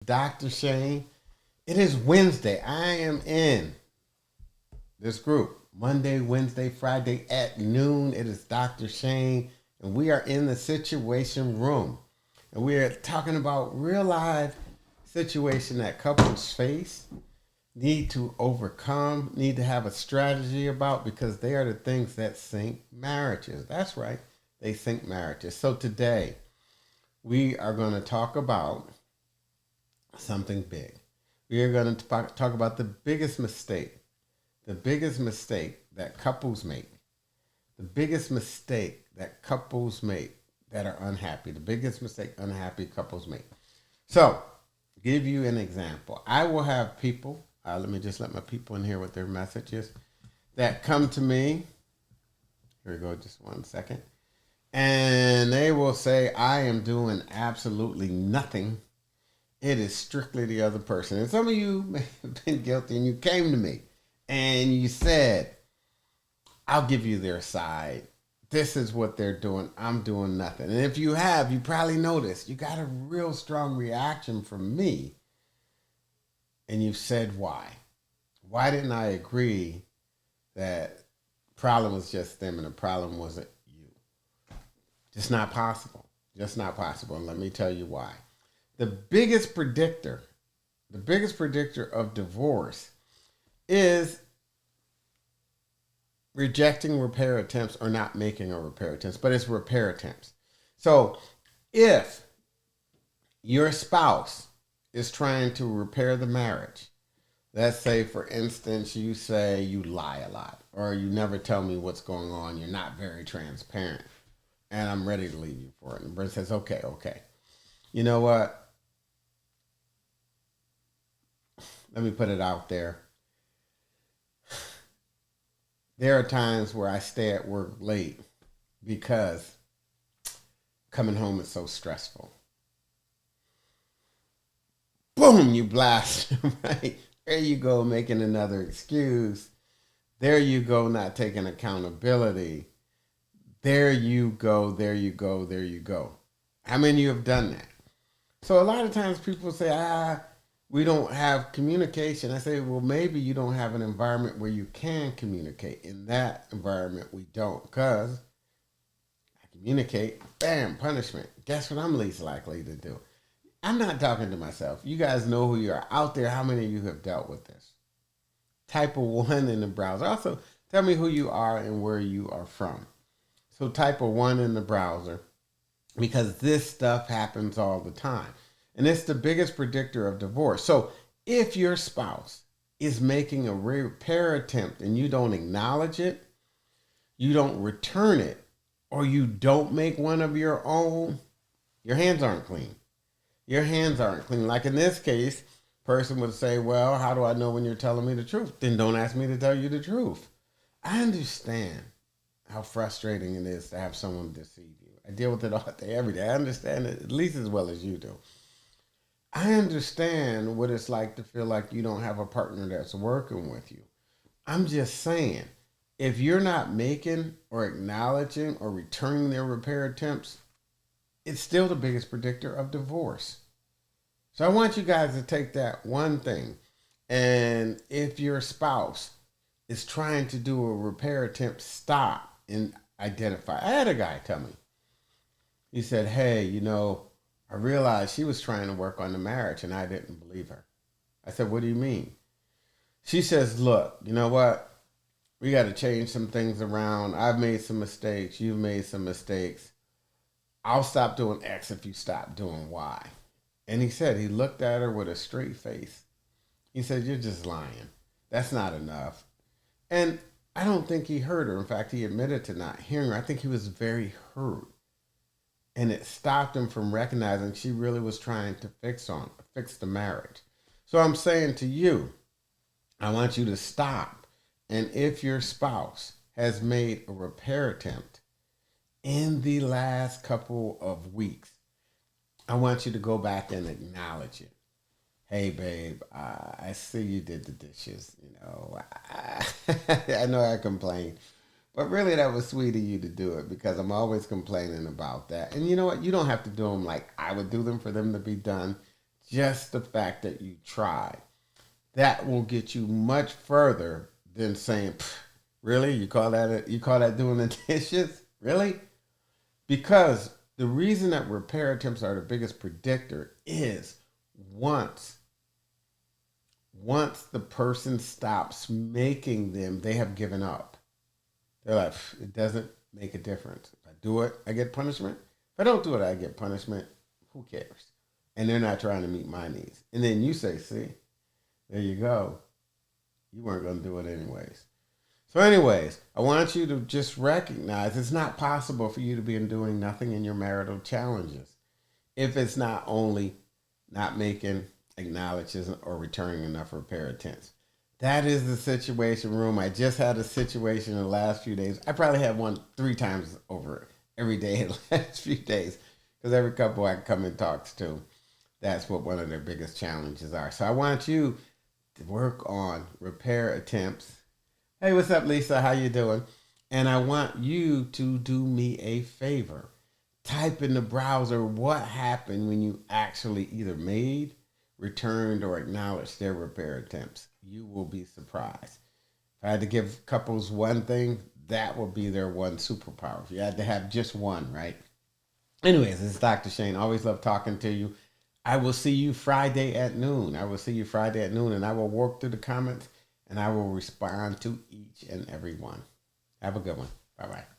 Dr. Shane. It is Wednesday. I am in this group Monday, Wednesday, Friday at noon. It is Dr. Shane, and we are in the situation room. And we are talking about real life situation that couples face, need to overcome, need to have a strategy about because they are the things that sink marriages. That's right, they sink marriages. So today, we are going to talk about something big. We are going to talk about the biggest mistake that couples make, the biggest mistake that couples make that are unhappy, the biggest mistake unhappy couples make. So, give you an example. I will have people, let me just let my people in here with their messages, that come to me. Here we go, just one second. And they will say, I am doing absolutely nothing. It is strictly the other person. And some of you may have been guilty and you came to me and you said, I'll give you their side. This is what they're doing. I'm doing nothing. And if you have, you probably noticed you got a real strong reaction from me. And you've said why. Why didn't I agree that the problem was just them and the problem wasn't you? Just not possible. Just not possible. And let me tell you why. The biggest predictor of divorce is rejecting repair attempts or not making a repair attempts, but it's repair attempts. So if your spouse is trying to repair the marriage, let's say, for instance, you say you lie a lot or you never tell me what's going on, you're not very transparent, and I'm ready to leave you for it. And the person says, okay. You know what? Let me put it out there. There are times where I stay at work late because coming home is so stressful. Boom, you blast, right? There you go, making another excuse. There you go, not taking accountability. There you go. How many of you have done that? So a lot of times people say, we don't have communication. I say, well, maybe you don't have an environment where you can communicate. In that environment, we don't. Because I communicate, bam, punishment. Guess what I'm least likely to do? I'm not talking to myself. You guys know who you are out there. How many of you have dealt with this? Type a 1 in the browser. Also, tell me who you are and where you are from. So type a 1 in the browser because this stuff happens all the time. And it's the biggest predictor of divorce. So if your spouse is making a repair attempt and you don't acknowledge it, you don't return it, or you don't make one of your own, your hands aren't clean. Your hands aren't clean. Like in this case, person would say, well, how do I know when you're telling me the truth? Then don't ask me to tell you the truth. I understand how frustrating it is to have someone deceive you. I deal with it all day, every day. I understand it at least as well as you do. I understand what it's like to feel like you don't have a partner that's working with you. I'm just saying, if you're not making or acknowledging or returning their repair attempts, it's still the biggest predictor of divorce. So I want you guys to take that one thing. And if your spouse is trying to do a repair attempt, stop and identify. I had a guy tell me, he said, hey, I realized she was trying to work on the marriage and I didn't believe her. I said, what do you mean? She says, look, you know what? We got to change some things around. I've made some mistakes. You've made some mistakes. I'll stop doing X if you stop doing Y. And he said, he looked at her with a straight face. He said, you're just lying. That's not enough. And I don't think he heard her. In fact, he admitted to not hearing her. I think he was very hurt. And it stopped him from recognizing she really was trying to fix the marriage. So I'm saying to you, I want you to stop. And if your spouse has made a repair attempt in the last couple of weeks, I want you to go back and acknowledge it. Hey, babe, I see you did the dishes. I know I complained. But really, that was sweet of you to do it because I'm always complaining about that. And you know what? You don't have to do them like I would do them for them to be done. just the fact that you tried. That will get you much further than saying, really? You call that doing the dishes? Really? Because the reason that repair attempts are the biggest predictor is once once the person stops making them, they have given up. They're like, it doesn't make a difference. If I do it, I get punishment. If I don't do it, I get punishment. Who cares? And they're not trying to meet my needs. And then you say, see, there you go. You weren't going to do it anyways. So, anyways, I want you to just recognize it's not possible for you to be doing nothing in your marital challenges if it's not only not making acknowledges or returning enough repair attempts. That is the situation room. I just had a situation in the last few days. I probably had one 3 times over every day in the last few days because every couple I come and talk to, that's what one of their biggest challenges are. So I want you to work on repair attempts. Hey, what's up, Lisa? How you doing? And I want you to do me a favor. Type in the browser what happened when you actually either made, returned, or acknowledged their repair attempts. You will be surprised. If I had to give couples one thing, that would be their one superpower. If you had to have just one, right? Anyways, this is Dr. Shane. Always love talking to you. I will see you Friday at noon. And I will work through the comments and I will respond to each and every one. Have a good one. Bye-bye.